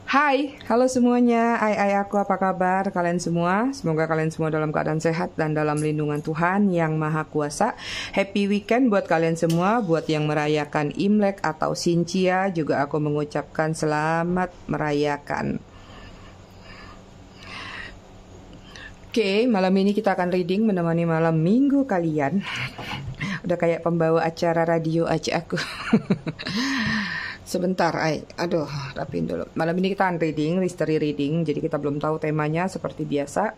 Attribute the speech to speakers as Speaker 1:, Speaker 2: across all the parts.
Speaker 1: Hai, halo semuanya. Aku apa kabar kalian semua? Semoga kalian semua dalam keadaan sehat dan dalam lindungan Tuhan yang Maha Kuasa. Happy weekend buat kalian semua. Buat yang merayakan Imlek atau Xinjia, juga aku mengucapkan selamat merayakan. Oke, malam ini kita akan reading menemani malam minggu kalian. Udah kayak pembawa acara radio aja aku. Sebentar, aduh, rapiin dulu. Malam ini kita akan reading, mystery reading. Jadi kita belum tahu temanya seperti biasa.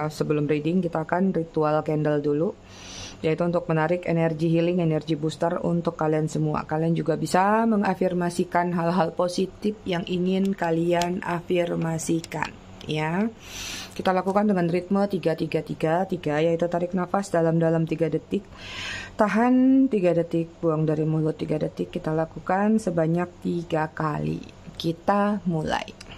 Speaker 1: Sebelum reading kita akan ritual candle dulu, yaitu untuk menarik energi healing, energi booster untuk kalian semua. Kalian juga bisa mengafirmasikan hal-hal positif yang ingin kalian afirmasikan. Ya, kita lakukan dengan ritme 3-3-3-3, yaitu tarik nafas dalam-dalam 3 detik, tahan 3 detik, buang dari mulut 3 detik. Kita lakukan sebanyak 3 kali. Kita mulai.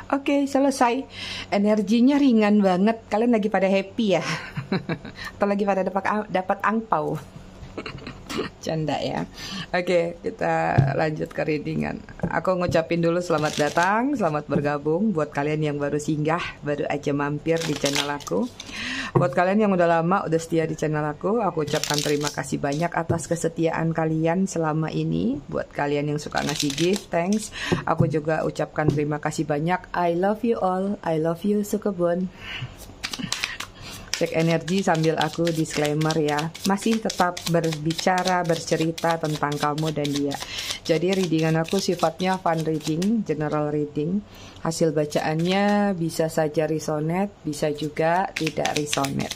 Speaker 1: Oke, selesai. Energinya ringan banget. Kalian lagi pada happy ya? Atau lagi pada dapat angpau? Canda ya. Oke, kita lanjut ke readingan. Aku ngucapin dulu selamat datang, selamat bergabung buat kalian yang baru singgah, baru aja mampir di channel aku. Buat kalian yang udah lama, udah setia di channel aku ucapkan terima kasih banyak atas kesetiaan kalian selama ini. Buat kalian yang suka ngasih gift, thanks. Aku juga ucapkan terima kasih banyak. I love you all. I love you Sukebon. Cek energi sambil aku disclaimer ya. Masih tetap berbicara, bercerita tentang kamu dan dia. Jadi readingan aku sifatnya fun reading, general reading. Hasil bacaannya bisa saja resonate, bisa juga tidak resonate.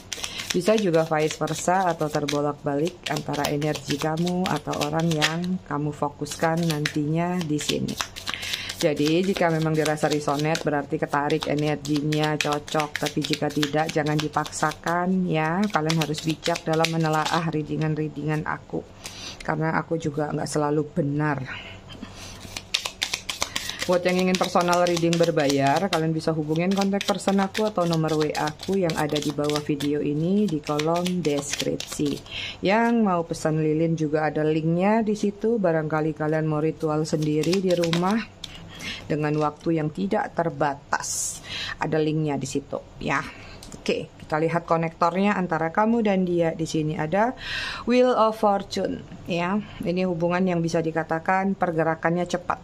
Speaker 1: Bisa juga vice versa atau terbolak-balik antara energi kamu atau orang yang kamu fokuskan nantinya di sini. Jadi jika memang dirasa resonate berarti ketarik energinya cocok. Tapi jika tidak jangan dipaksakan ya. Kalian harus bijak dalam menelaah readingan aku. Karena aku juga nggak selalu benar. Buat yang ingin personal reading berbayar, kalian bisa hubungin kontak person aku atau nomor WA aku yang ada di bawah video ini di kolom deskripsi. Yang mau pesan lilin juga ada linknya di situ. Barangkali kalian mau ritual sendiri di rumah dengan waktu yang tidak terbatas. Ada linknya di situ ya. Oke, kita lihat konektornya antara kamu dan dia. Di sini ada Wheel of Fortune ya. Ini hubungan yang bisa dikatakan pergerakannya cepat.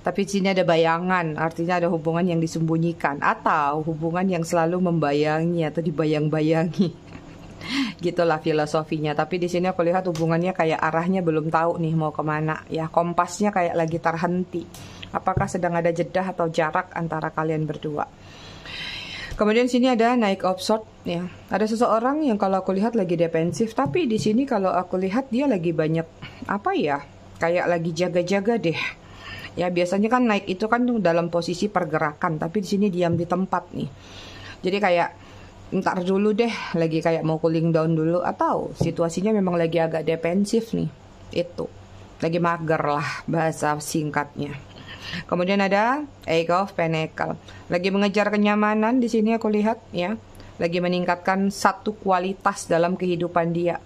Speaker 1: Tapi di sini ada bayangan, artinya ada hubungan yang disembunyikan atau hubungan yang selalu membayangi atau dibayang-bayangi. Gitulah filosofinya. Tapi di sini aku lihat hubungannya kayak arahnya belum tahu nih mau kemana ya. Kompasnya kayak lagi terhenti. Apakah sedang ada jedah atau jarak antara kalian berdua? Kemudian sini ada Knight of Swords ya. Ada seseorang yang kalau aku lihat lagi defensif, tapi di sini kalau aku lihat dia lagi banyak apa ya? Kayak lagi jaga-jaga deh. Ya biasanya kan Knight itu kan dalam posisi pergerakan, tapi di sini diam di tempat nih. Jadi kayak ntar dulu deh, lagi kayak mau cooling down dulu, atau situasinya memang lagi agak defensif nih. Itu lagi mager lah bahasa singkatnya. Kemudian ada Eight of Pentacles, lagi mengejar kenyamanan di sini aku lihat ya, lagi meningkatkan satu kualitas dalam kehidupan dia.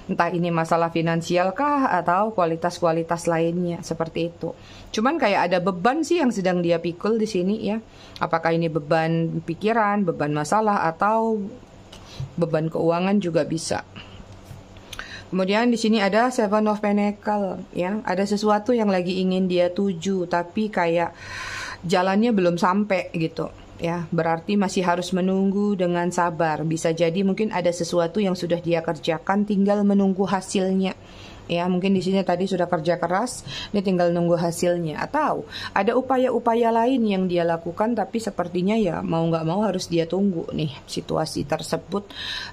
Speaker 1: Entah ini masalah finansial kah atau kualitas-kualitas lainnya seperti itu. Cuman kayak ada beban sih yang sedang dia pikul di sini ya. Apakah ini beban pikiran, beban masalah atau beban keuangan juga bisa. Kemudian di sini ada Seven of Pentacles ya. Ada sesuatu yang lagi ingin dia tuju tapi kayak jalannya belum sampai gitu. Ya, berarti masih harus menunggu dengan sabar. Bisa jadi mungkin ada sesuatu yang sudah dia kerjakan, tinggal menunggu hasilnya. Ya, mungkin di sini tadi sudah kerja keras, dia tinggal nunggu hasilnya. Atau ada upaya-upaya lain yang dia lakukan, tapi sepertinya ya mau nggak mau harus dia tunggu nih situasi tersebut,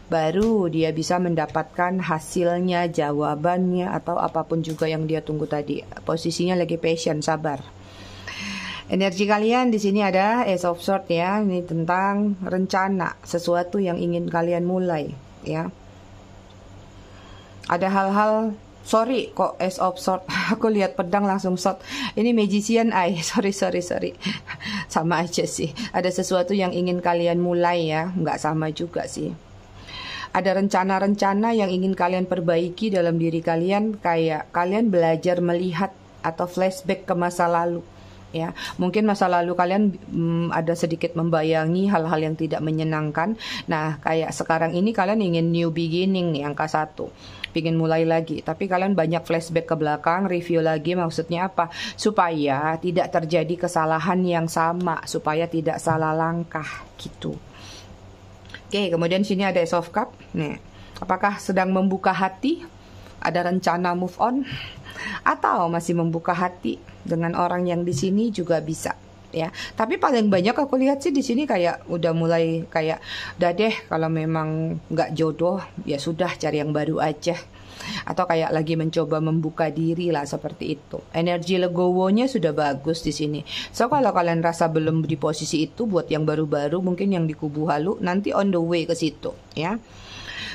Speaker 1: baru dia bisa mendapatkan hasilnya, jawabannya, atau apapun juga yang dia tunggu tadi. Posisinya lagi patient, sabar. Energi kalian di sini ada Ace of Swords ya. Ini tentang rencana, sesuatu yang ingin kalian mulai ya. Ada hal-hal, sorry kok Ace of Swords. Aku lihat pedang langsung sword. Ini Magician Eye. Sorry. Sama aja sih. Ada sesuatu yang ingin kalian mulai ya. Nggak sama juga sih. Ada rencana-rencana yang ingin kalian perbaiki dalam diri kalian. Kayak kalian belajar melihat atau flashback ke masa lalu. Ya, mungkin masa lalu kalian ada sedikit membayangi hal-hal yang tidak menyenangkan. Nah, kayak sekarang ini kalian ingin new beginning nih, angka 1. Pingin mulai lagi, tapi kalian banyak flashback ke belakang, review lagi, maksudnya apa? Supaya tidak terjadi kesalahan yang sama, supaya tidak salah langkah gitu. Oke, kemudian sini ada Ace of Cups. Nih, apakah sedang membuka hati? Ada rencana move on? Atau masih membuka hati dengan orang yang di sini juga bisa ya. Tapi paling banyak aku lihat sih di sini kayak udah mulai kayak udah deh, kalau memang nggak jodoh ya sudah cari yang baru aja, atau kayak lagi mencoba membuka diri lah, seperti itu. Energi legowonya sudah bagus di sini. So kalau kalian rasa belum di posisi itu, buat yang baru-baru mungkin yang di kubu halu nanti on the way ke situ ya.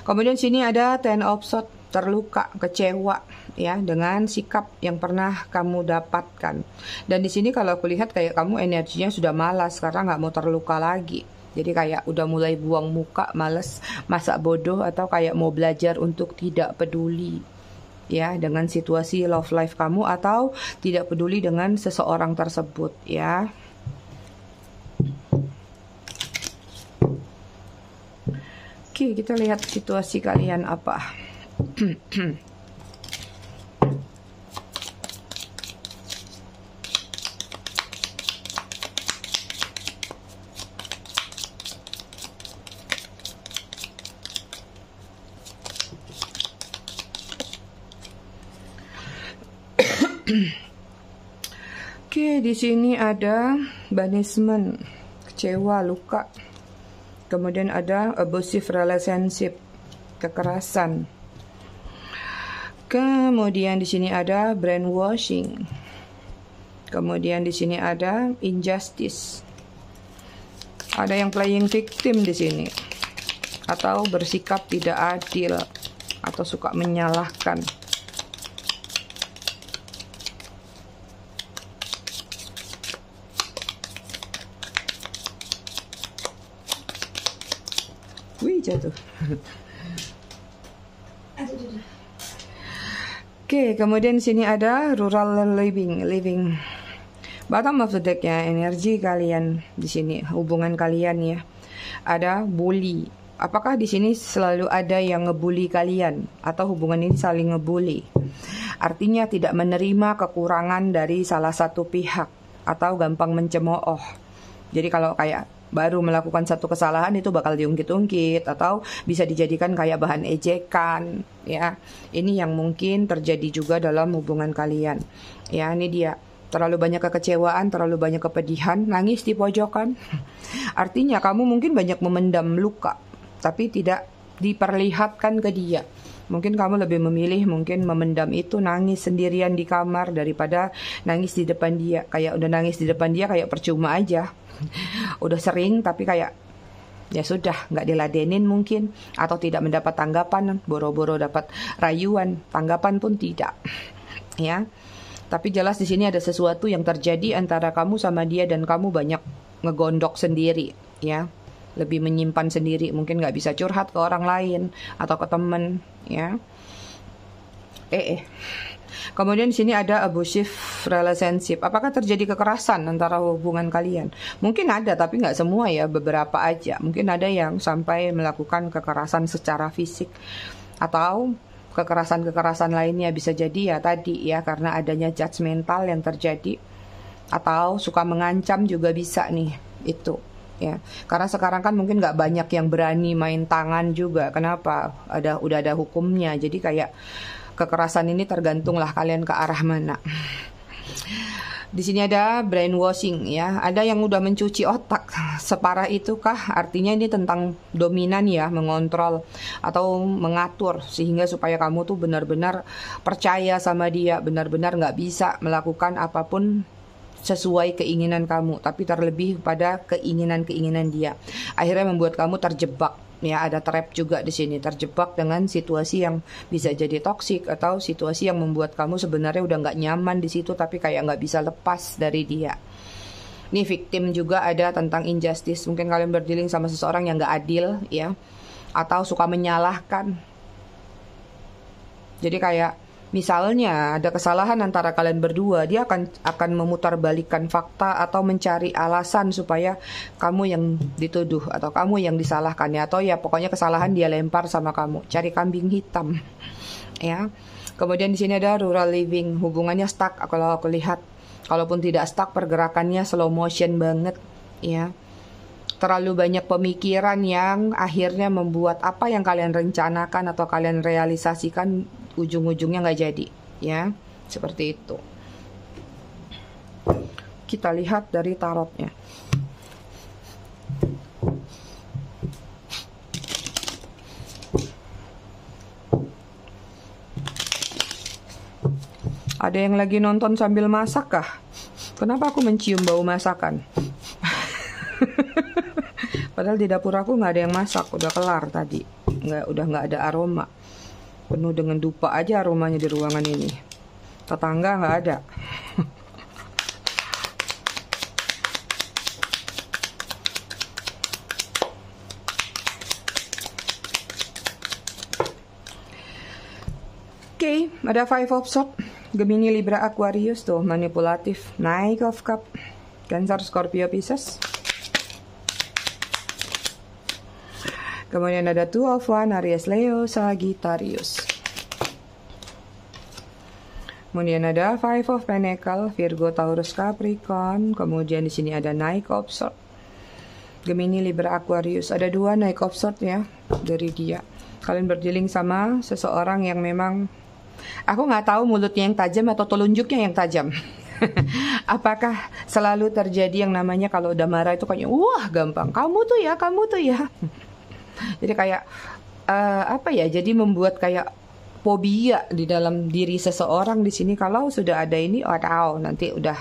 Speaker 1: Kemudian sini ada Ten of Swords, terluka, kecewa ya dengan sikap yang pernah kamu dapatkan. Dan di sini kalau aku lihat kayak kamu energinya sudah malas karena nggak mau terluka lagi. Jadi kayak udah mulai buang muka, males, masa bodoh, atau kayak mau belajar untuk tidak peduli ya dengan situasi love life kamu, atau tidak peduli dengan seseorang tersebut ya. Oke, kita lihat situasi kalian apa. Oke, di sini ada banishment, kecewa, luka. Kemudian ada abusive relationship, kekerasan. Kemudian di sini ada brainwashing. Kemudian di sini ada injustice. Ada yang playing victim di sini, atau bersikap tidak adil, atau suka menyalahkan. Wih, jatuh. Oke, kemudian sini ada rural living. Bottom of the deck ya, energi kalian di sini, hubungan kalian ya. Ada bully. Apakah di sini selalu ada yang ngebully kalian, atau hubungan ini saling ngebully? Artinya tidak menerima kekurangan dari salah satu pihak, atau gampang mencemooh. Jadi kalau kayak baru melakukan satu kesalahan itu bakal diungkit-ungkit, atau bisa dijadikan kayak bahan ejekan ya. Ini yang mungkin terjadi juga dalam hubungan kalian ya. Ini dia, terlalu banyak kekecewaan, terlalu banyak kepedihan, nangis di pojokan. Artinya kamu mungkin banyak memendam luka, tapi tidak diperlihatkan ke dia. Mungkin kamu lebih memilih mungkin memendam itu, nangis sendirian di kamar, daripada nangis di depan dia. Kayak udah nangis di depan dia kayak percuma aja. Udah sering tapi kayak ya sudah, nggak diladenin mungkin, atau tidak mendapat tanggapan, boro-boro dapat rayuan, tanggapan pun tidak ya. Tapi jelas di sini ada sesuatu yang terjadi antara kamu sama dia, dan kamu banyak ngegondok sendiri ya, lebih menyimpan sendiri, mungkin nggak bisa curhat ke orang lain atau ke temen ya. Kemudian di sini ada abusive relationship. Apakah terjadi kekerasan antara hubungan kalian? Mungkin ada, tapi nggak semua ya, beberapa aja. Mungkin ada yang sampai melakukan kekerasan secara fisik, atau kekerasan-kekerasan lainnya. Bisa jadi ya tadi ya, karena adanya judgmental yang terjadi, atau suka mengancam juga bisa nih itu ya. Karena sekarang kan mungkin nggak banyak yang berani main tangan juga. Kenapa? Udah ada hukumnya. Jadi kayak kekerasan ini tergantunglah kalian ke arah mana. Di sini ada brainwashing ya. Ada yang udah mencuci otak separah itu kah? Artinya ini tentang dominan ya, mengontrol atau mengatur, sehingga supaya kamu tuh benar-benar percaya sama dia, benar-benar nggak bisa melakukan apapun sesuai keinginan kamu, tapi terlebih pada keinginan-keinginan dia. Akhirnya membuat kamu terjebak. Ya, ada trap juga di sini, terjebak dengan situasi yang bisa jadi toksik atau situasi yang membuat kamu sebenarnya udah nggak nyaman di situ, tapi kayak nggak bisa lepas dari dia. Nih victim juga ada tentang injustice. Mungkin kalian berdealing sama seseorang yang gak adil ya, atau suka menyalahkan. Jadi kayak misalnya ada kesalahan antara kalian berdua, dia akan memutarbalikkan fakta atau mencari alasan supaya kamu yang dituduh atau kamu yang disalahkan ya, atau ya pokoknya kesalahan dia lempar sama kamu, cari kambing hitam ya. Kemudian di sini ada rural living, hubungannya stuck kalau aku lihat. Kalaupun tidak stuck, pergerakannya slow motion banget ya. Terlalu banyak pemikiran yang akhirnya membuat apa yang kalian rencanakan atau kalian realisasikan ujung-ujungnya nggak jadi ya. Seperti itu. Kita lihat dari tarotnya. Ada yang lagi nonton sambil masak kah? Kenapa aku mencium bau masakan? Padahal di dapur aku nggak ada yang masak, udah kelar tadi. Udah nggak ada aroma. Penuh dengan dupa aja aromanya di ruangan ini. Tetangga nggak ada. Oke, ada Five of Swords. Gemini, Libra, Aquarius tuh manipulatif. Knight of Cup, Cancer, Scorpio, Pisces. Kemudian ada Two of Wands, Aries, Leo, Sagittarius. Kemudian ada Five of Pentacles, Virgo, Taurus, Capricorn. Kemudian di sini ada Knight of Swords. Gemini, Libra, Aquarius. Ada dua Knight of Swords ya dari dia. Kalian berdealing sama seseorang yang memang, aku nggak tahu mulutnya yang tajam atau telunjuknya yang tajam. Apakah selalu terjadi yang namanya kalau udah marah itu kayaknya wah gampang, kamu tuh ya. Jadi kayak apa ya? Jadi membuat kayak fobia di dalam diri seseorang di sini. Kalau sudah ada ini, oh nanti udah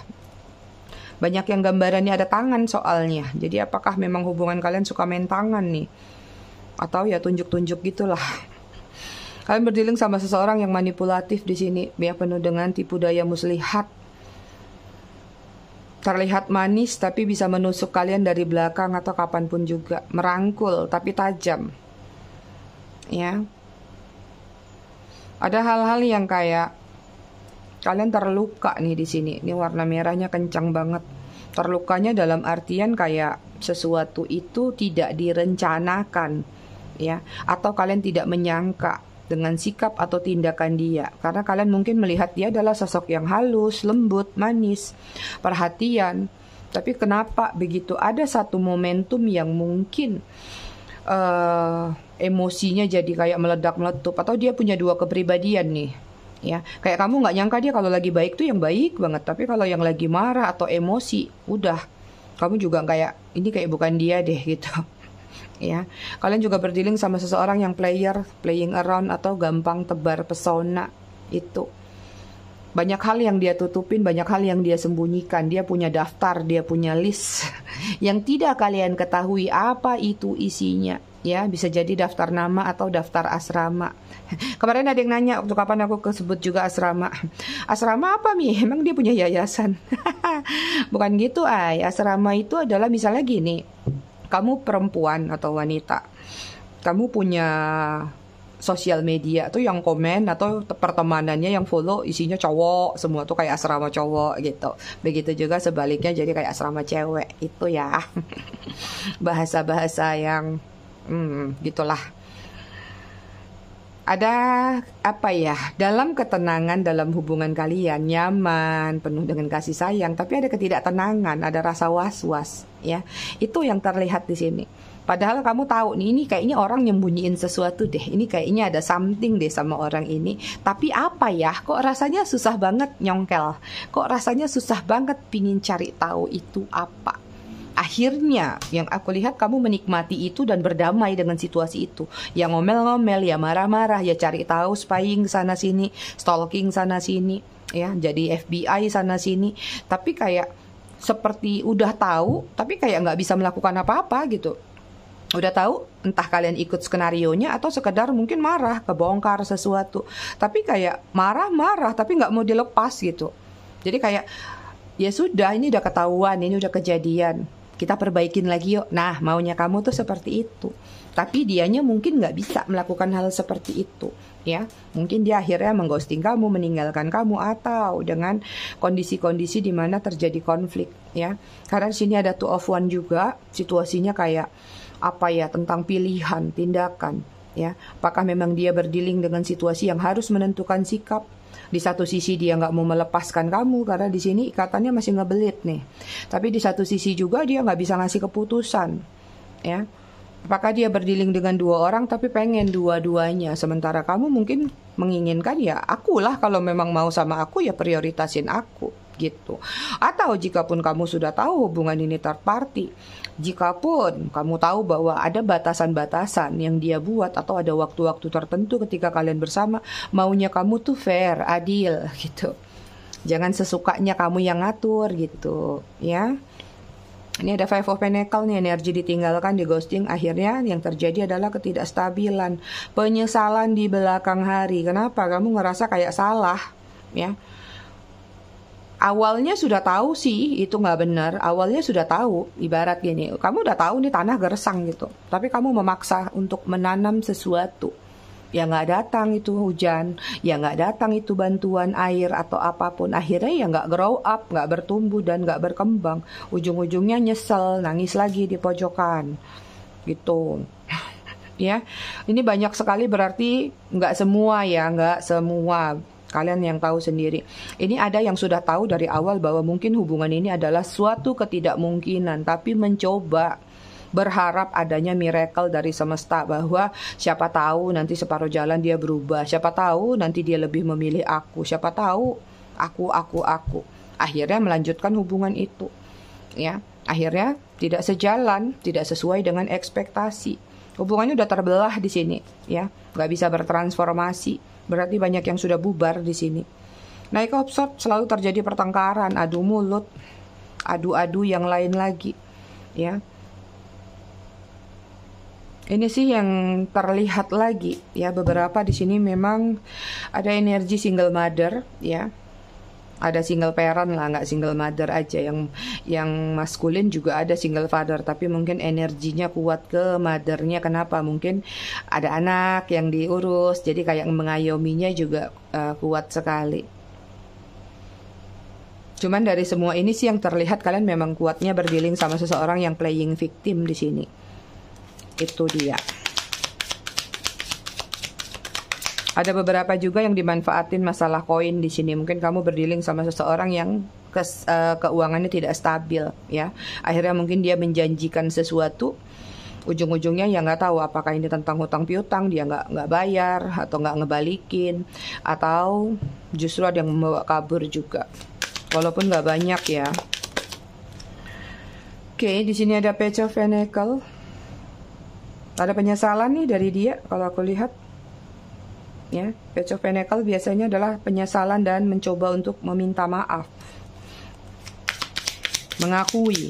Speaker 1: banyak yang gambarannya ada tangan soalnya. Jadi apakah memang hubungan kalian suka main tangan nih? Atau ya tunjuk-tunjuk gitulah. Kalian berdealing sama seseorang yang manipulatif di sini, ya, penuh dengan tipu daya muslihat. Terlihat manis tapi bisa menusuk kalian dari belakang atau kapanpun juga, merangkul tapi tajam. Ya. Ada hal-hal yang kayak kalian terluka nih di sini. Ini warna merahnya kencang banget. Terlukanya dalam artian kayak sesuatu itu tidak direncanakan, ya, atau kalian tidak menyangka dengan sikap atau tindakan dia, karena kalian mungkin melihat dia adalah sosok yang halus, lembut, manis, perhatian, tapi kenapa begitu ada satu momentum yang mungkin emosinya jadi kayak meledak-meletup, atau dia punya dua kepribadian nih, ya, kayak kamu nggak nyangka dia kalau lagi baik tuh yang baik banget, tapi kalau yang lagi marah atau emosi, udah kamu juga kayak ini kayak bukan dia deh gitu. Ya, kalian juga berdealing sama seseorang yang playing around atau gampang tebar pesona. Itu banyak hal yang dia tutupin, banyak hal yang dia sembunyikan. Dia punya daftar, dia punya list yang tidak kalian ketahui apa itu isinya. Ya, bisa jadi daftar nama atau daftar asrama. Kemarin ada yang nanya waktu kapan aku kesebut juga asrama. Asrama apa Mi? Emang dia punya yayasan? Bukan gitu, ay. Asrama itu adalah misalnya gini. Kamu perempuan atau wanita, kamu punya sosial media tuh yang komen atau pertemanannya yang follow isinya cowok semua tuh kayak asrama cowok gitu. Begitu juga sebaliknya, jadi kayak asrama cewek itu ya. Bahasa-bahasa yang gitulah. Ada apa ya, dalam ketenangan dalam hubungan kalian, nyaman, penuh dengan kasih sayang, tapi ada ketidaktenangan, ada rasa was-was, ya. Itu yang terlihat di sini. Padahal kamu tahu nih, ini kayaknya orang nyembunyiin sesuatu deh. Ini kayaknya ada something deh sama orang ini. Tapi apa ya, kok rasanya susah banget nyongkel. Kok rasanya susah banget pingin cari tahu itu apa. Akhirnya yang aku lihat kamu menikmati itu dan berdamai dengan situasi itu. Ya ngomel-ngomel, ya marah-marah, ya cari tahu, spying sana sini, stalking sana sini, ya jadi FBI sana sini. Tapi kayak seperti udah tahu, tapi kayak nggak bisa melakukan apa-apa gitu. Udah tahu, entah kalian ikut skenarionya atau sekedar mungkin marah, kebongkar sesuatu. Tapi kayak marah-marah, tapi nggak mau dilepas gitu. Jadi kayak, ya sudah, ini udah ketahuan, ini udah kejadian. Kita perbaikin lagi yuk. Nah, maunya kamu tuh seperti itu. Tapi dianya mungkin nggak bisa melakukan hal seperti itu. Ya, mungkin dia akhirnya mengghosting kamu, meninggalkan kamu, atau dengan kondisi-kondisi di mana terjadi konflik. Ya, karena di sini ada two of one juga, situasinya kayak apa ya, tentang pilihan, tindakan. Ya, apakah memang dia berdealing dengan situasi yang harus menentukan sikap? Di satu sisi dia nggak mau melepaskan kamu karena di sini ikatannya masih ngebelit nih. Tapi di satu sisi juga dia nggak bisa ngasih keputusan. Ya, apakah dia berdealing dengan dua orang tapi pengen dua-duanya, sementara kamu mungkin menginginkan ya akulah, kalau memang mau sama aku ya prioritasin aku gitu. Atau jikapun kamu sudah tahu hubungan ini third party, jikapun kamu tahu bahwa ada batasan-batasan yang dia buat atau ada waktu-waktu tertentu ketika kalian bersama, maunya kamu tuh fair, adil gitu. Jangan sesukanya kamu yang ngatur gitu, ya. Ini ada Five of Pentacles nih, energi ditinggalkan, di ghosting, akhirnya yang terjadi adalah ketidakstabilan, penyesalan di belakang hari. Kenapa? Kamu ngerasa kayak salah, ya. Awalnya sudah tahu sih itu nggak benar, awalnya sudah tahu, ibarat gini, kamu udah tahu nih tanah gersang gitu, tapi kamu memaksa untuk menanam sesuatu. Ya nggak datang itu hujan, ya nggak datang itu bantuan air atau apapun. Akhirnya ya nggak grow up, nggak bertumbuh dan nggak berkembang. Ujung-ujungnya nyesel, nangis lagi di pojokan, gitu. Ya, ini banyak sekali, berarti nggak semua ya, nggak semua. Kalian yang tahu sendiri. Ini ada yang sudah tahu dari awal bahwa mungkin hubungan ini adalah suatu ketidakmungkinan, tapi mencoba, berharap adanya miracle dari semesta, bahwa siapa tahu nanti separuh jalan dia berubah, siapa tahu nanti dia lebih memilih aku, siapa tahu aku. Akhirnya melanjutkan hubungan itu, ya. Akhirnya tidak sejalan, tidak sesuai dengan ekspektasi. Hubungannya udah terbelah di sini, ya, nggak bisa bertransformasi. Berarti banyak yang sudah bubar di sini. Naik of Swords, selalu terjadi pertengkaran, adu mulut, adu-adu yang lain lagi, ya. Ini sih yang terlihat lagi, ya. Beberapa di sini memang ada energi single mother, ya. Ada single parent lah, nggak single mother aja. Yang maskulin juga ada single father, tapi mungkin energinya kuat ke mothernya. Kenapa? Mungkin ada anak yang diurus, jadi kayak mengayominya juga kuat sekali. Cuman dari semua ini sih yang terlihat kalian memang kuatnya berdealing sama seseorang yang playing victim di sini. Itu dia. Ada beberapa juga yang dimanfaatin masalah koin di sini. Mungkin kamu berdealing sama seseorang yang keuangannya tidak stabil, ya. Akhirnya mungkin dia menjanjikan sesuatu, ujung-ujungnya ya nggak tahu apakah ini tentang hutang piutang, dia nggak bayar atau nggak ngebalikin, atau justru ada yang membawa kabur juga. Walaupun nggak banyak ya. Oke, di sini ada Page of Pentacles. Ada penyesalan nih dari dia kalau aku lihat. Ya, Page of Pentacles biasanya adalah penyesalan dan mencoba untuk meminta maaf, mengakui.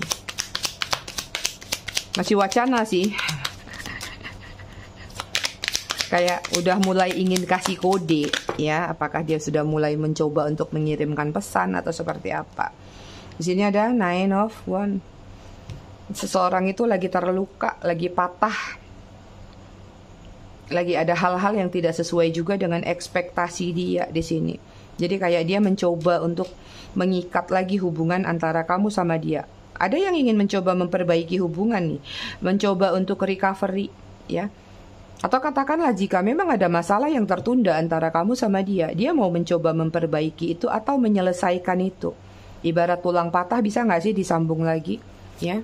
Speaker 1: Masih wacana sih. Kayak udah mulai ingin kasih kode, ya. Apakah dia sudah mulai mencoba untuk mengirimkan pesan atau seperti apa? Di sini ada Nine of Wands. Seseorang itu lagi terluka, lagi patah. Lagi ada hal-hal yang tidak sesuai juga dengan ekspektasi dia di sini. Jadi kayak dia mencoba untuk mengikat lagi hubungan antara kamu sama dia. Ada yang ingin mencoba memperbaiki hubungan nih, mencoba untuk recovery, ya. Atau katakanlah jika memang ada masalah yang tertunda antara kamu sama dia, dia mau mencoba memperbaiki itu atau menyelesaikan itu. Ibarat tulang patah, bisa nggak sih disambung lagi, ya.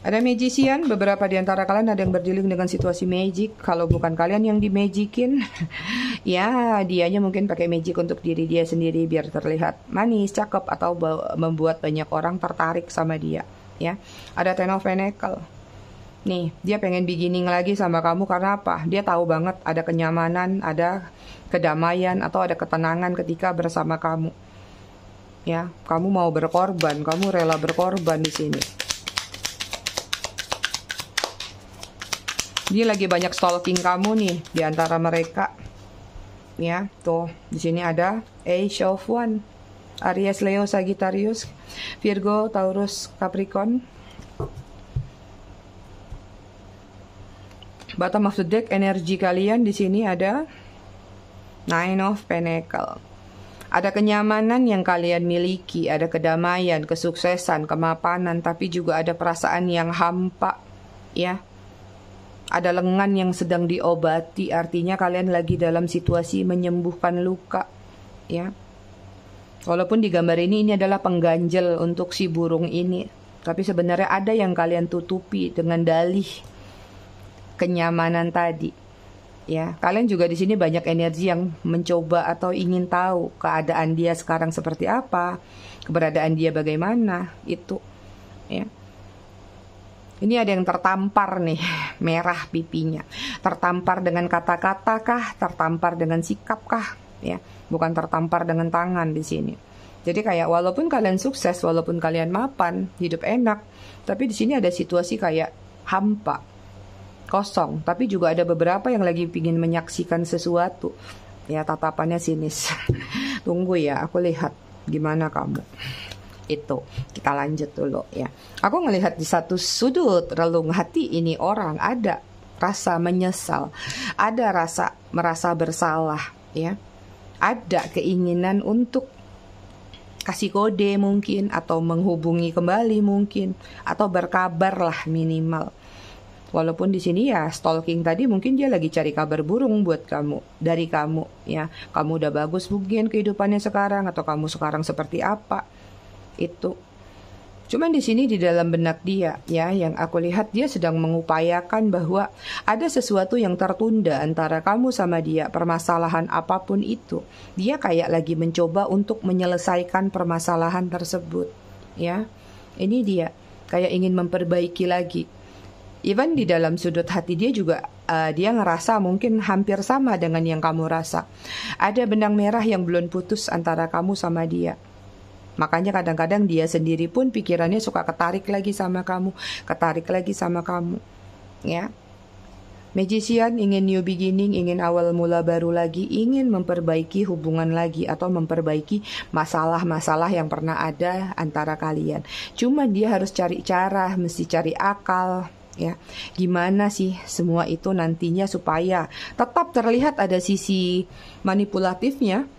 Speaker 1: Ada Magician, beberapa di antara kalian ada yang berdealing dengan situasi magic. Kalau bukan kalian yang dimagikin, ya dianya mungkin pakai magic untuk diri dia sendiri biar terlihat manis, cakep, atau membuat banyak orang tertarik sama dia, ya. Ada Ten of Pentacles. Nih, dia pengen beginning lagi sama kamu karena apa? Dia tahu banget ada kenyamanan, ada kedamaian, atau ada ketenangan ketika bersama kamu. Ya, kamu mau berkorban, kamu rela berkorban di sini. Dia lagi banyak stalking kamu nih di antara mereka. Ya, tuh di sini ada Ace of Wands, Aries, Leo, Sagittarius, Virgo, Taurus, Capricorn. Bottom of the deck, energi kalian di sini ada Nine of Pentacles. Ada kenyamanan yang kalian miliki, ada kedamaian, kesuksesan, kemapanan, tapi juga ada perasaan yang hampa, ya. Ada lengan yang sedang diobati, artinya kalian lagi dalam situasi menyembuhkan luka, ya. Walaupun di gambar ini adalah pengganjel untuk si burung ini, tapi sebenarnya ada yang kalian tutupi dengan dalih kenyamanan tadi. Ya, kalian juga di sini banyak energi yang mencoba atau ingin tahu keadaan dia sekarang seperti apa, keberadaan dia bagaimana, itu. Ya. Ini ada yang tertampar nih, merah pipinya. Tertampar dengan kata-kata kah, tertampar dengan sikap kah, ya. Bukan tertampar dengan tangan di sini. Jadi kayak walaupun kalian sukses, walaupun kalian mapan, hidup enak, tapi di sini ada situasi kayak hampa, kosong, tapi juga ada beberapa yang lagi pingin menyaksikan sesuatu. Ya, tatapannya sinis. Tunggu ya, aku lihat gimana kamu. Itu, kita lanjut dulu ya. Aku ngelihat di satu sudut relung hati ini orang ada rasa menyesal, ada rasa merasa bersalah, ya. Ada keinginan untuk kasih kode mungkin, atau menghubungi kembali mungkin, atau berkabar lah minimal. Walaupun di sini ya stalking tadi mungkin dia lagi cari kabar burung buat kamu, dari kamu, ya. Kamu udah bagus mungkin kehidupannya sekarang, atau kamu sekarang seperti apa. Itu. Cuman di sini di dalam benak dia, ya, yang aku lihat dia sedang mengupayakan bahwa ada sesuatu yang tertunda antara kamu sama dia, permasalahan apapun itu. Dia kayak lagi mencoba untuk menyelesaikan permasalahan tersebut, ya. Ini dia kayak ingin memperbaiki lagi. Even di dalam sudut hati dia juga dia ngerasa mungkin hampir sama dengan yang kamu rasa. Ada benang merah yang belum putus antara kamu sama dia. Makanya kadang-kadang dia sendiri pun pikirannya suka ketarik lagi sama kamu, ketarik lagi sama kamu, ya. Magician ingin new beginning, ingin awal mula baru lagi, ingin memperbaiki hubungan lagi, atau memperbaiki masalah-masalah yang pernah ada antara kalian. Cuma dia harus cari cara, mesti cari akal, ya. Gimana sih semua itu nantinya supaya tetap terlihat ada sisi manipulatifnya.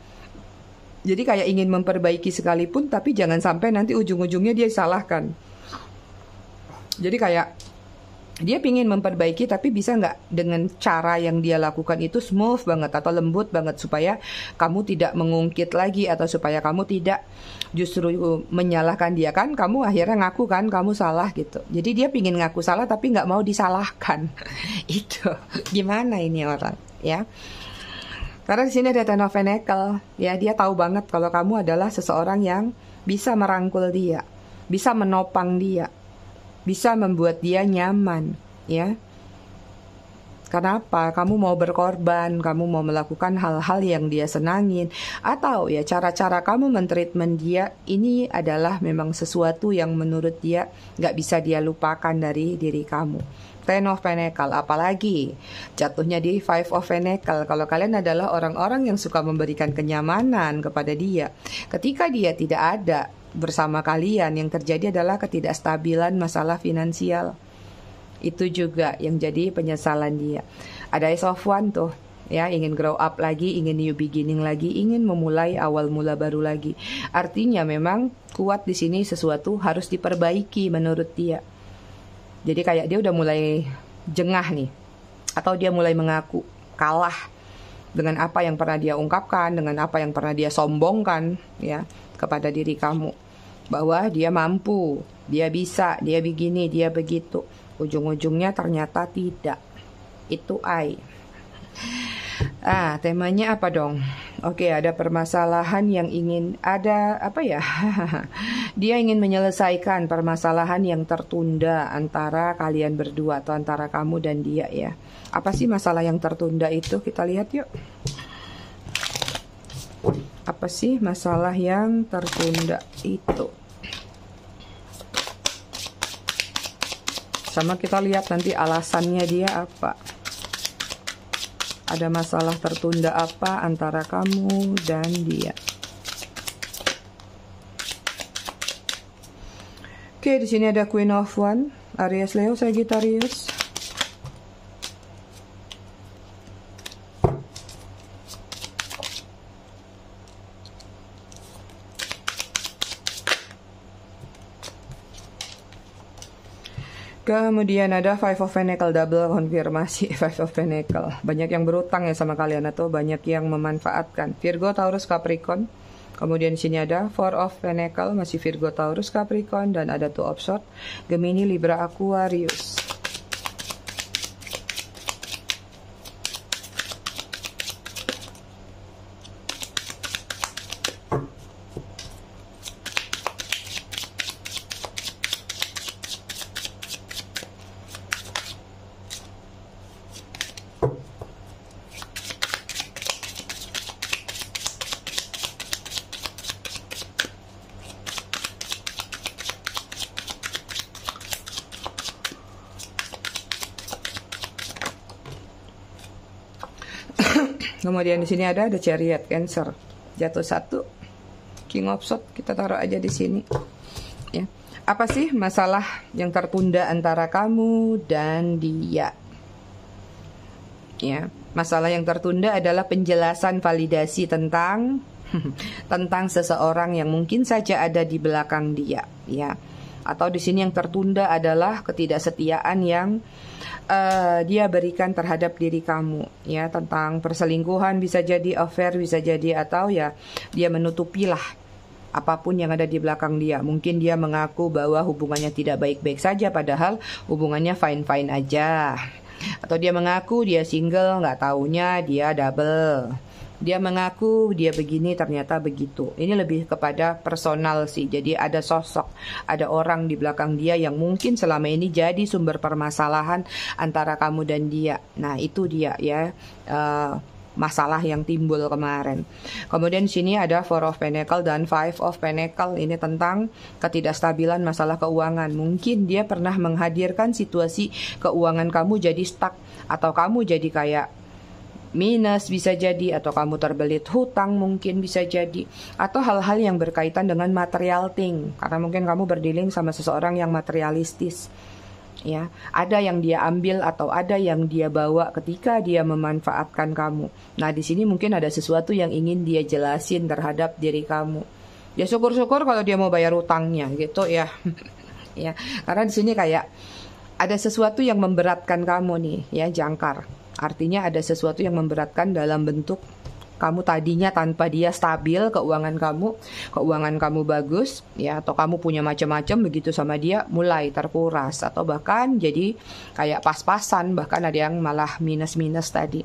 Speaker 1: Jadi kayak ingin memperbaiki sekalipun, tapi jangan sampai nanti ujung-ujungnya dia salahkan. Jadi kayak dia pingin memperbaiki, tapi bisa nggak dengan cara yang dia lakukan itu smooth banget atau lembut banget, supaya kamu tidak mengungkit lagi, atau supaya kamu tidak justru menyalahkan dia. Kan kamu akhirnya ngaku kan kamu salah gitu. Jadi dia pingin ngaku salah tapi nggak mau disalahkan. Itu gimana ini orang, ya. Karena di sini ada Ten of Pentacles, ya, dia tahu banget kalau kamu adalah seseorang yang bisa merangkul dia, bisa menopang dia, bisa membuat dia nyaman, ya. Kenapa? Kamu mau berkorban, kamu mau melakukan hal-hal yang dia senangin, atau ya cara-cara kamu mentreatment dia ini adalah memang sesuatu yang menurut dia nggak bisa dia lupakan dari diri kamu. Ten of Pentacles, apalagi jatuhnya di Five of Pentacles. Kalau kalian adalah orang-orang yang suka memberikan kenyamanan kepada dia, ketika dia tidak ada bersama kalian, yang terjadi adalah ketidakstabilan masalah finansial. Itu juga yang jadi penyesalan dia. Ada Ace of Wands tuh, ya, ingin grow up lagi, ingin new beginning lagi, ingin memulai awal mula baru lagi. Artinya memang kuat di sini sesuatu harus diperbaiki menurut dia. Jadi kayak dia udah mulai jengah nih, atau dia mulai mengaku kalah dengan apa yang pernah dia ungkapkan, dengan apa yang pernah dia sombongkan, ya, kepada diri kamu, bahwa dia mampu, dia bisa, dia begini, dia begitu. Ujung-ujungnya ternyata tidak. Itu temanya apa dong? Oke, ada permasalahan yang ingin ada apa ya? Dia ingin menyelesaikan permasalahan yang tertunda antara kalian berdua, atau antara kamu dan dia, ya. Apa sih masalah yang tertunda itu? Kita lihat yuk. Apa sih masalah yang tertunda itu? Sama kita lihat nanti alasannya dia apa. Ada masalah tertunda apa antara kamu dan dia? Oke, di sini ada Queen of Wands, Aries, Leo, Sagittarius. Kemudian ada Five of Pentacles, double konfirmasi Five of Pentacles. Banyak yang berutang ya sama kalian atau banyak yang memanfaatkan. Virgo, Taurus, Capricorn. Kemudian di sini ada Four of Pentacles, masih Virgo, Taurus, Capricorn, dan ada Two of Swords, Gemini, Libra, Aquarius. Kemudian di sini ada The Chariot, Cancer, jatuh satu, King of Swords, kita taruh aja di sini. Ya, apa sih masalah yang tertunda antara kamu dan dia? Ya, masalah yang tertunda adalah penjelasan validasi tentang tentang seseorang yang mungkin saja ada di belakang dia. Ya, atau di sini yang tertunda adalah ketidaksetiaan yang dia berikan terhadap diri kamu, ya, tentang perselingkuhan bisa jadi, affair bisa jadi, atau ya dia menutupilah apapun yang ada di belakang dia. Mungkin dia mengaku bahwa hubungannya tidak baik-baik saja padahal hubungannya fine-fine aja, atau dia mengaku dia single, nggak taunya dia double. Dia mengaku dia begini ternyata begitu. Ini lebih kepada personal sih. Jadi ada sosok, ada orang di belakang dia yang mungkin selama ini jadi sumber permasalahan antara kamu dan dia. Nah, itu dia ya, masalah yang timbul kemarin. Kemudian di sini ada Four of Pentacles dan Five of Pentacles. Ini tentang ketidakstabilan masalah keuangan. Mungkin dia pernah menghadirkan situasi keuangan kamu jadi stuck, atau kamu jadi kayak minus bisa jadi, atau kamu terbelit hutang mungkin bisa jadi, atau hal-hal yang berkaitan dengan material thing, karena mungkin kamu berdealing sama seseorang yang materialistis. Ya, ada yang dia ambil atau ada yang dia bawa ketika dia memanfaatkan kamu. Nah, di sini mungkin ada sesuatu yang ingin dia jelasin terhadap diri kamu. Ya syukur-syukur kalau dia mau bayar hutangnya gitu ya. Ya, karena di sini kayak ada sesuatu yang memberatkan kamu nih, ya, jangkar. Artinya ada sesuatu yang memberatkan dalam bentuk kamu tadinya tanpa dia stabil keuangan kamu bagus, ya, atau kamu punya macam-macam, begitu sama dia mulai terkuras, atau bahkan jadi kayak pas-pasan, bahkan ada yang malah minus-minus tadi.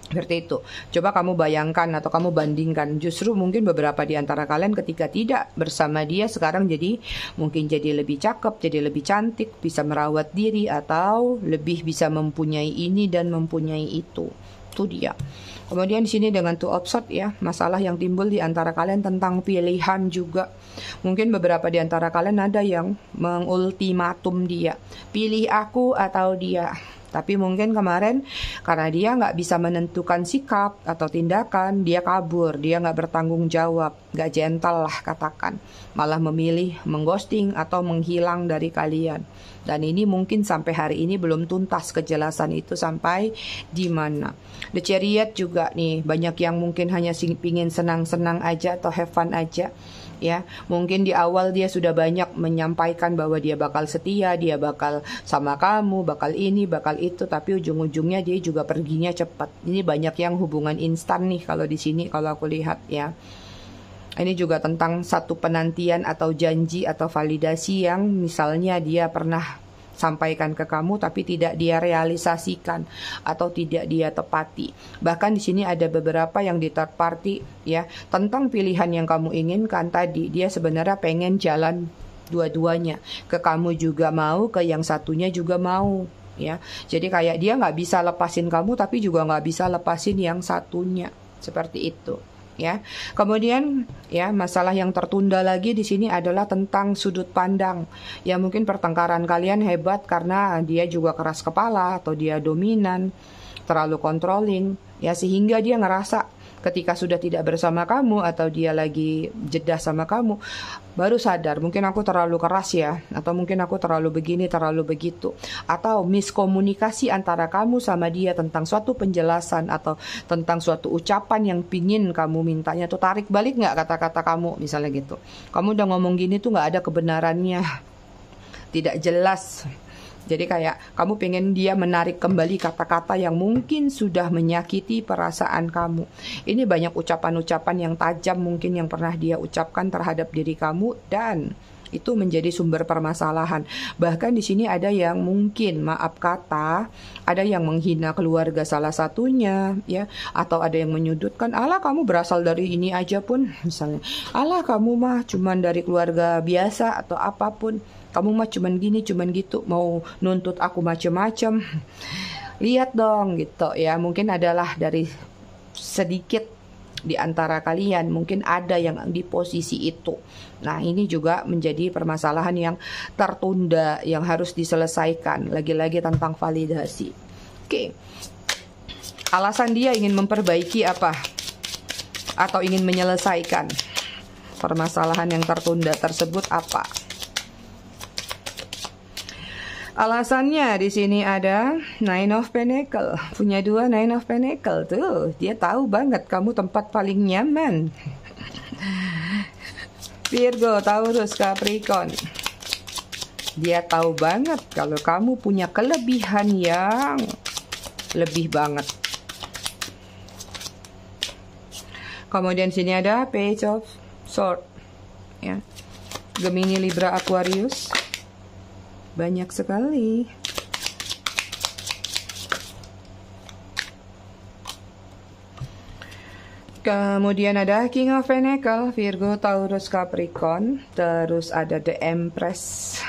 Speaker 1: Seperti itu. Coba kamu bayangkan atau kamu bandingkan, justru mungkin beberapa di antara kalian ketika tidak bersama dia sekarang jadi mungkin jadi lebih cakep, jadi lebih cantik, bisa merawat diri, atau lebih bisa mempunyai ini dan mempunyai itu. Itu dia. Kemudian di sini dengan Two of Swords, ya, masalah yang timbul di antara kalian tentang pilihan juga. Mungkin beberapa di antara kalian ada yang mengultimatum dia, pilih aku atau dia. Tapi mungkin kemarin karena dia nggak bisa menentukan sikap atau tindakan, dia kabur, dia nggak bertanggung jawab, nggak gentle lah katakan, malah memilih mengghosting atau menghilang dari kalian. Dan ini mungkin sampai hari ini belum tuntas kejelasan itu sampai di mana. The Chariot juga nih, banyak yang mungkin hanya pingin senang-senang aja atau have fun aja. Ya, mungkin di awal dia sudah banyak menyampaikan bahwa dia bakal setia, dia bakal sama kamu, bakal ini, bakal itu, tapi ujung-ujungnya dia juga perginya cepat. Ini banyak yang hubungan instan nih kalau di sini, kalau aku lihat ya. Ini juga tentang satu penantian atau janji atau validasi yang misalnya dia pernah sampaikan ke kamu tapi tidak dia realisasikan atau tidak dia tepati. Bahkan di sini ada beberapa yang di third party, ya, tentang pilihan yang kamu inginkan tadi. Dia sebenarnya pengen jalan dua-duanya, ke kamu juga mau, ke yang satunya juga mau, ya. Jadi kayak dia nggak bisa lepasin kamu tapi juga nggak bisa lepasin yang satunya, seperti itu. ya. Kemudian ya, masalah yang tertunda lagi di sini adalah tentang sudut pandang. Ya mungkin pertengkaran kalian hebat karena dia juga keras kepala atau dia dominan, terlalu controlling, ya sehingga dia ngerasa ketika sudah tidak bersama kamu atau dia lagi jeda sama kamu, baru sadar mungkin aku terlalu keras ya, atau mungkin aku terlalu begini, terlalu begitu, atau miskomunikasi antara kamu sama dia tentang suatu penjelasan atau tentang suatu ucapan yang pingin kamu mintanya tuh tarik balik nggak kata-kata kamu, misalnya gitu. Kamu udah ngomong gini tuh nggak ada kebenarannya, tidak jelas. Jadi kayak kamu pengen dia menarik kembali kata-kata yang mungkin sudah menyakiti perasaan kamu. Ini banyak ucapan-ucapan yang tajam mungkin yang pernah dia ucapkan terhadap diri kamu, dan itu menjadi sumber permasalahan. Bahkan di sini ada yang mungkin maaf kata, ada yang menghina keluarga salah satunya, ya, atau ada yang menyudutkan, alah kamu berasal dari ini aja pun, misalnya, alah kamu mah cuman dari keluarga biasa atau apapun. Kamu mah cuman gini, cuman gitu, mau nuntut aku macem-macem. Lihat dong gitu ya, mungkin adalah dari sedikit di antara kalian, mungkin ada yang di posisi itu. Nah ini juga menjadi permasalahan yang tertunda, yang harus diselesaikan. Lagi-lagi tentang validasi. Oke. Alasan dia ingin memperbaiki apa? Atau ingin menyelesaikan permasalahan yang tertunda tersebut apa? Alasannya di sini ada Nine of Pentacle. Punya dua Nine of Pentacle tuh. Dia tahu banget kamu tempat paling nyaman. Virgo, Taurus, Capricorn. Dia tahu banget kalau kamu punya kelebihan yang lebih banget. Kemudian sini ada Page of Swords, ya. Gemini, Libra, Aquarius. Banyak sekali. Kemudian ada King of Pentacle, Virgo, Taurus, Capricorn. Terus ada The Empress.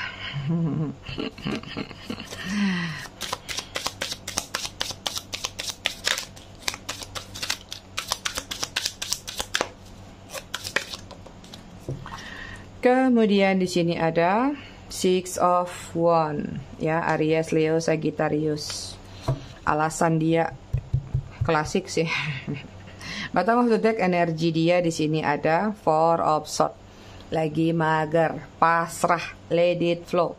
Speaker 1: Kemudian di sini ada Six of Wands, ya, Aries, Leo, Sagittarius. Alasan dia klasik sih. Bottom of the deck, energi dia di sini ada Four of Swords. Lagi mager, pasrah, let it flow.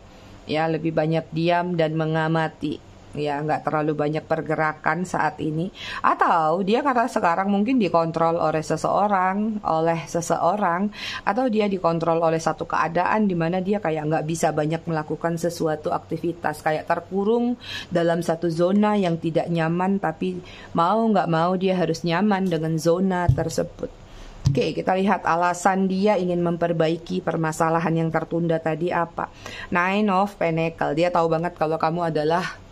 Speaker 1: Ya, lebih banyak diam dan mengamati. Ya, nggak terlalu banyak pergerakan saat ini. Atau dia karena sekarang mungkin dikontrol oleh seseorang, atau dia dikontrol oleh satu keadaan di mana dia kayak nggak bisa banyak melakukan sesuatu aktivitas, kayak terkurung dalam satu zona yang tidak nyaman, tapi mau nggak mau dia harus nyaman dengan zona tersebut. Oke, kita lihat alasan dia ingin memperbaiki permasalahan yang tertunda tadi apa. Nine of Pentacle. Dia tahu banget kalau kamu adalah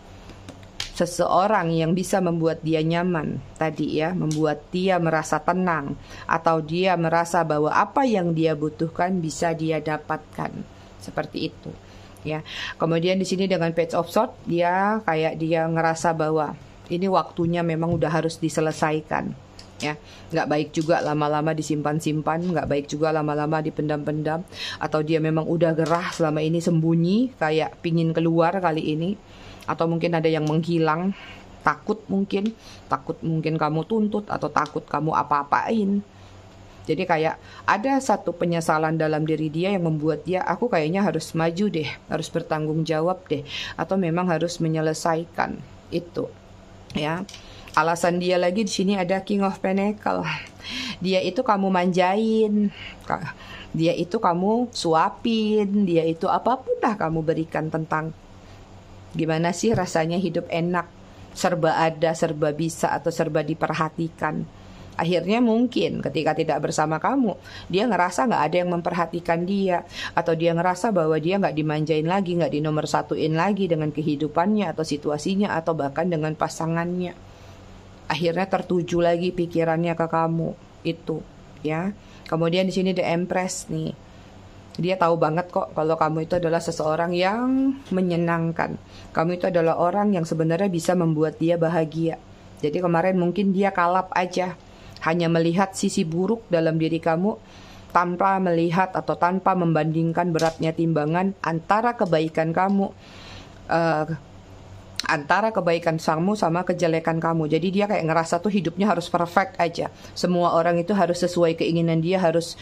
Speaker 1: seseorang yang bisa membuat dia nyaman tadi, ya, membuat dia merasa tenang, atau dia merasa bahwa apa yang dia butuhkan bisa dia dapatkan, seperti itu, ya. Kemudian di sini dengan Page of Swords, dia kayak dia ngerasa bahwa ini waktunya memang udah harus diselesaikan, ya. Nggak baik juga lama-lama disimpan-simpan, nggak baik juga lama-lama dipendam-pendam, atau dia memang udah gerah selama ini sembunyi, kayak pingin keluar kali ini. Atau mungkin ada yang menghilang, takut mungkin kamu tuntut, atau takut kamu apa-apain. Jadi kayak ada satu penyesalan dalam diri dia yang membuat dia, aku kayaknya harus maju deh, harus bertanggung jawab deh, atau memang harus menyelesaikan itu, ya. Alasan dia lagi di sini ada King of Pentacle. Dia itu kamu manjain, dia itu kamu suapin, dia itu apapun lah kamu berikan tentang gimana sih rasanya hidup enak, serba ada, serba bisa, atau serba diperhatikan. Akhirnya mungkin ketika tidak bersama kamu, dia ngerasa nggak ada yang memperhatikan dia, atau dia ngerasa bahwa dia nggak dimanjain lagi, nggak dinomorsatuin lagi dengan kehidupannya atau situasinya, atau bahkan dengan pasangannya. Akhirnya tertuju lagi pikirannya ke kamu itu, ya. Kemudian di sini The Empress nih. Dia tahu banget kok kalau kamu itu adalah seseorang yang menyenangkan. Kamu itu adalah orang yang sebenarnya bisa membuat dia bahagia. Jadi kemarin mungkin dia kalap aja. hanya melihat sisi buruk dalam diri kamu, tanpa melihat atau tanpa membandingkan beratnya timbangan antara kebaikan kamu, antara kebaikan kamu sama kejelekan kamu. Jadi dia kayak ngerasa tuh hidupnya harus perfect aja. Semua orang itu harus sesuai keinginan dia, harus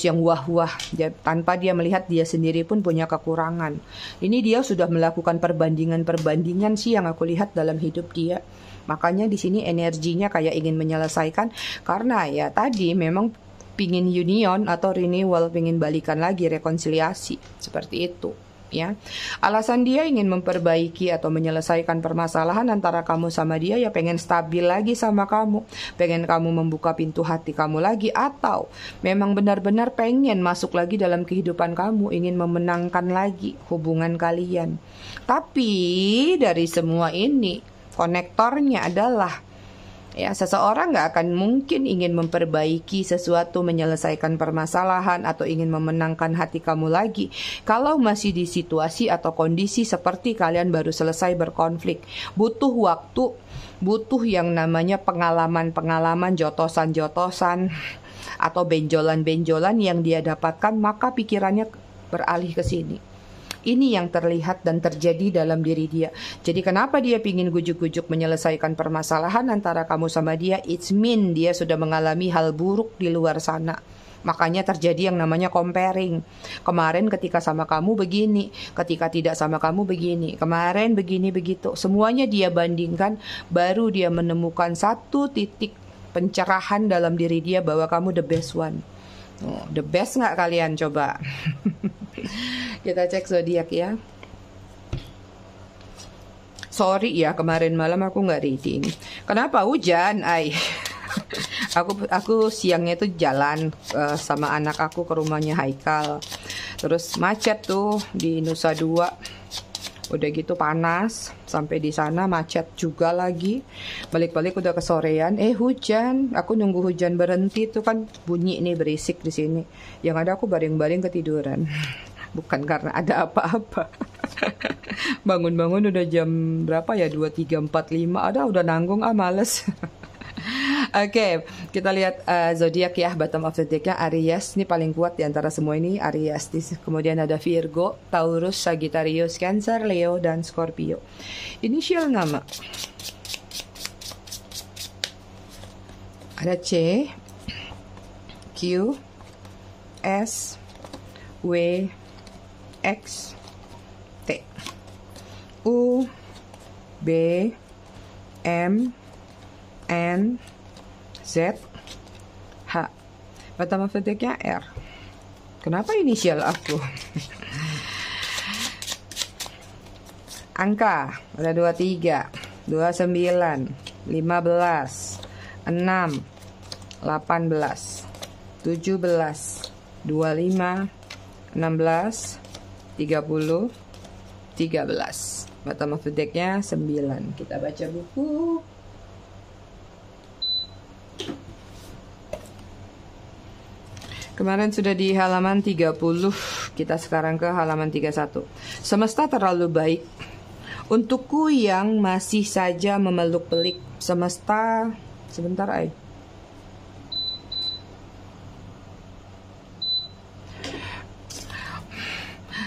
Speaker 1: yang wah-wah, tanpa dia melihat dia sendiri pun punya kekurangan. Ini dia sudah melakukan perbandingan sih yang aku lihat dalam hidup dia. Makanya di sini energinya kayak ingin menyelesaikan, karena ya tadi memang pingin union atau renewal, pingin balikan lagi, rekonsiliasi, seperti itu. Ya, alasan dia ingin memperbaiki atau menyelesaikan permasalahan antara kamu sama dia ya pengen stabil lagi sama kamu, pengen kamu membuka pintu hati kamu lagi, atau memang benar-benar pengen masuk lagi dalam kehidupan kamu, ingin memenangkan lagi hubungan kalian. Tapi dari semua ini konektornya adalah ya, seseorang gak akan mungkin ingin memperbaiki sesuatu, menyelesaikan permasalahan, atau ingin memenangkan hati kamu lagi kalau masih di situasi atau kondisi seperti kalian baru selesai berkonflik. Butuh waktu, butuh yang namanya pengalaman-pengalaman, jotosan-jotosan, atau benjolan-benjolan yang dia dapatkan, maka pikirannya beralih ke sini. Ini yang terlihat dan terjadi dalam diri dia. Jadi kenapa dia pingin gujuk-gujuk menyelesaikan permasalahan antara kamu sama dia? It's mean dia sudah mengalami hal buruk di luar sana. Makanya terjadi yang namanya comparing. Kemarin ketika sama kamu begini, ketika tidak sama kamu begini, kemarin begini begitu. Semuanya dia bandingkan, baru dia menemukan satu titik pencerahan dalam diri dia bahwa kamu the best one. Oh, the best nggak kalian? Coba. Kita cek zodiak ya. Sorry ya, kemarin malam aku nggak reading. Kenapa? Hujan, aku siangnya itu jalan sama anak aku ke rumahnya Haikal. Terus macet tuh di Nusa Dua. Udah gitu panas, sampai di sana macet juga lagi. Balik-balik udah kesorean, hujan. Aku nunggu hujan berhenti tuh kan bunyi nih berisik di sini. Yang ada aku baring-baring ketiduran. Bukan karena ada apa-apa. Bangun-bangun udah jam berapa ya? 2, 3, 4, 5. Udah nanggung males. Oke, kita lihat zodiak ya. Bottom of the deck-nya Aries. Ini paling kuat di antara semua ini, Aries. Kemudian ada Virgo, Taurus, Sagittarius, Cancer, Leo, dan Scorpio. Inisial nama. Ada C, Q, S, W, X, T, U, B, M, N, Z, H. Bottom of the deck-nya R. Kenapa inisial aku? Angka ada 23, 29, 15, 6, 18, 17, 25, 16, 30, 13. Bottom of the deck-nya 9. Kita baca buku. Kemarin sudah di halaman 30, kita sekarang ke halaman 31. Semesta terlalu baik untukku yang masih saja memeluk pelik. Semesta, sebentar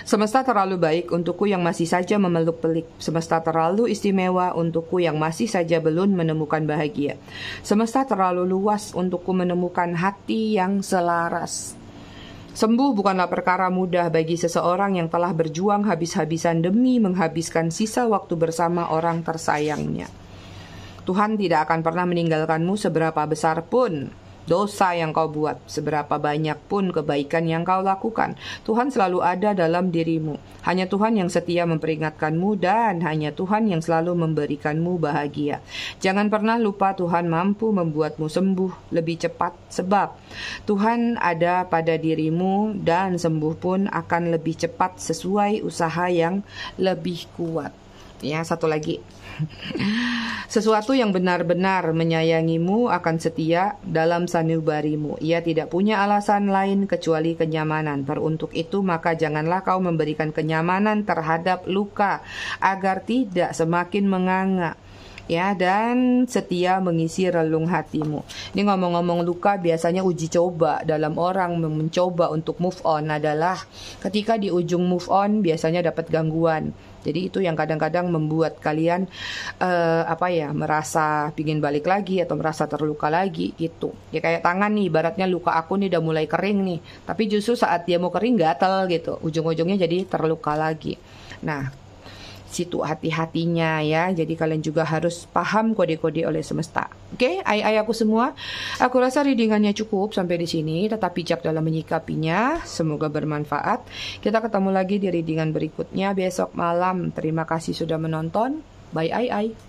Speaker 1: Semesta terlalu baik untukku yang masih saja memeluk pelik. Semesta terlalu istimewa untukku yang masih saja belum menemukan bahagia. Semesta terlalu luas untukku menemukan hati yang selaras. Sembuh bukanlah perkara mudah bagi seseorang yang telah berjuang habis-habisan demi menghabiskan sisa waktu bersama orang tersayangnya. Tuhan tidak akan pernah meninggalkanmu seberapa besar pun dosa yang kau buat, seberapa banyak pun kebaikan yang kau lakukan. Tuhan selalu ada dalam dirimu. Hanya Tuhan yang setia memperingatkanmu dan hanya Tuhan yang selalu memberikanmu bahagia. Jangan pernah lupa Tuhan mampu membuatmu sembuh lebih cepat, sebab Tuhan ada pada dirimu dan sembuh pun akan lebih cepat sesuai usaha yang lebih kuat. Ya, satu lagi. Sesuatu yang benar-benar menyayangimu akan setia dalam sanubarimu. Ia tidak punya alasan lain kecuali kenyamanan. Teruntuk itu maka janganlah kau memberikan kenyamanan terhadap luka, agar tidak semakin menganga. ya, dan setia mengisi relung hatimu. Ini ngomong-ngomong luka, biasanya uji coba dalam orang mencoba untuk move on adalah ketika di ujung move on biasanya dapat gangguan. Jadi itu yang kadang-kadang membuat kalian merasa pingin balik lagi atau merasa terluka lagi gitu. Ya kayak tangan nih, ibaratnya luka aku nih udah mulai kering nih, tapi justru saat dia mau kering gatel gitu, ujung-ujungnya jadi terluka lagi. Nah, situ hati-hatinya ya. Jadi kalian juga harus paham kode-kode oleh semesta. Oke, ai-ai aku semua. Aku rasa readingannya cukup sampai di sini. Tetap bijak dalam menyikapinya. Semoga bermanfaat. Kita ketemu lagi di readingan berikutnya besok malam. Terima kasih sudah menonton. Bye ai-ai.